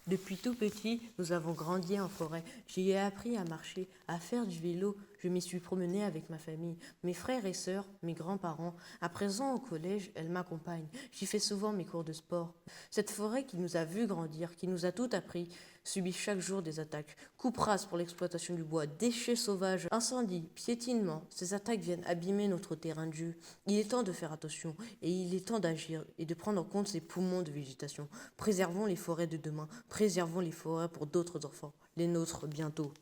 Depuis tout petit, nous avons grandi en forêt. J'y ai appris à marcher, à faire du vélo. Je m'y suis promenée avec ma famille, mes frères et sœurs, mes grands-parents. À présent, au collège, elle m'accompagne. J'y fais souvent mes cours de sport. Cette forêt qui nous a vus grandir, qui nous a tout appris, subit chaque jour des attaques. Coupes rases pour l'exploitation du bois, déchets sauvages, incendies, piétinements. Ces attaques viennent abîmer notre terrain de jeu. Il est temps de faire attention et il est temps d'agir et de prendre en compte ces poumons de végétation. Préservons les forêts de demain, préservons les forêts pour d'autres enfants, les nôtres bientôt.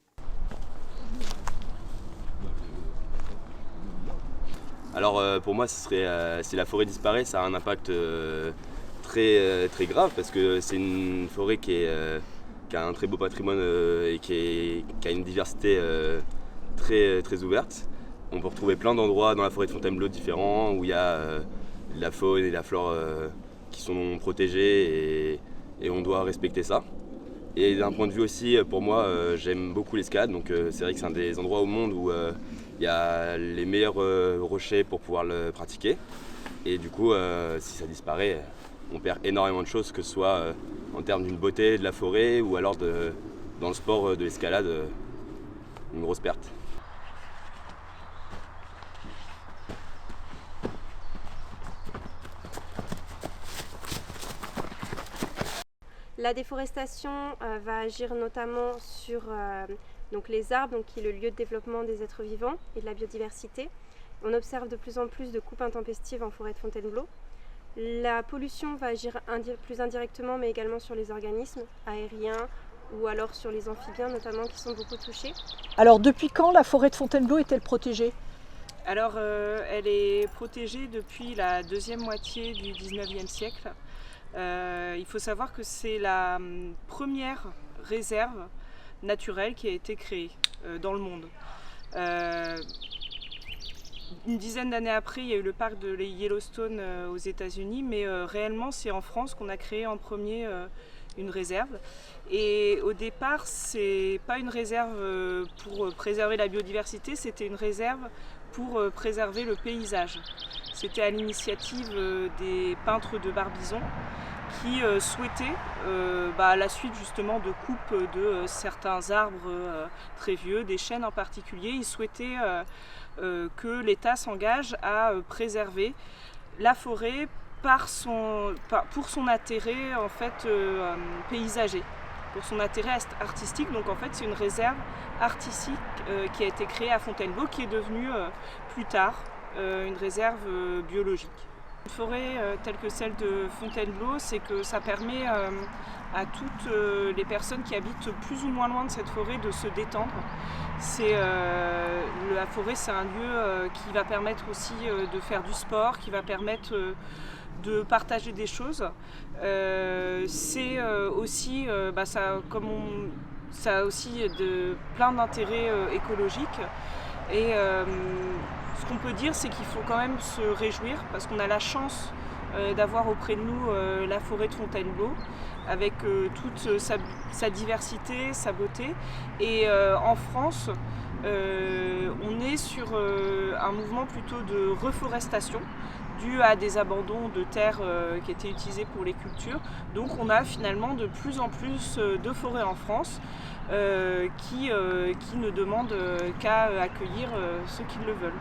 Alors pour moi, si la forêt disparaît, ça a un impact très grave parce que c'est une forêt qui a un très beau patrimoine et qui a une diversité très ouverte. On peut retrouver plein d'endroits dans la forêt de Fontainebleau différents où il y a la faune et la flore qui sont protégées et on doit respecter ça. Et d'un point de vue aussi, pour moi, j'aime beaucoup l'escalade, donc c'est vrai que c'est un des endroits au monde où il y a les meilleurs rochers pour pouvoir le pratiquer. Et du coup, si ça disparaît, on perd énormément de choses, que ce soit en termes d'une beauté de la forêt ou alors dans le sport de l'escalade, une grosse perte. La déforestation va agir notamment sur donc les arbres, donc qui est le lieu de développement des êtres vivants et de la biodiversité. On observe de plus en plus de coupes intempestives en forêt de Fontainebleau. La pollution va agir plus indirectement, mais également sur les organismes aériens ou alors sur les amphibiens notamment qui sont beaucoup touchés. Alors depuis quand la forêt de Fontainebleau est-elle protégée ? Alors elle est protégée depuis la deuxième moitié du 19e siècle. Il faut savoir que c'est la première réserve naturelle qui a été créée dans le monde. Une dizaine d'années après, il y a eu le parc de Yellowstone aux États-Unis, mais réellement c'est en France qu'on a créé en premier une réserve. Et au départ, c'est pas une réserve pour préserver la biodiversité, c'était une réserve pour préserver le paysage. C'était à l'initiative des peintres de Barbizon qui souhaitaient, à la suite justement de coupes de certains arbres très vieux, des chênes en particulier, ils souhaitaient que l'État s'engage à préserver la forêt pour son intérêt en fait, paysager, pour son intérêt artistique. Donc en fait c'est une réserve artistique qui a été créée à Fontainebleau, qui est devenue plus tard une réserve biologique. Une forêt telle que celle de Fontainebleau, c'est que ça permet à toutes les personnes qui habitent plus ou moins loin de cette forêt de se détendre. La forêt, c'est un lieu qui va permettre aussi de faire du sport, qui va permettre de partager des choses. C'est aussi, ça a aussi plein d'intérêts écologiques. Et ce qu'on peut dire, c'est qu'il faut quand même se réjouir parce qu'on a la chance d'avoir auprès de nous la forêt de Fontainebleau avec toute sa diversité, sa beauté. Et en France, on est sur un mouvement plutôt de reforestation dû à des abandons de terres qui étaient utilisées pour les cultures. Donc on a finalement de plus en plus de forêts en France qui ne demandent qu'à accueillir ceux qui le veulent.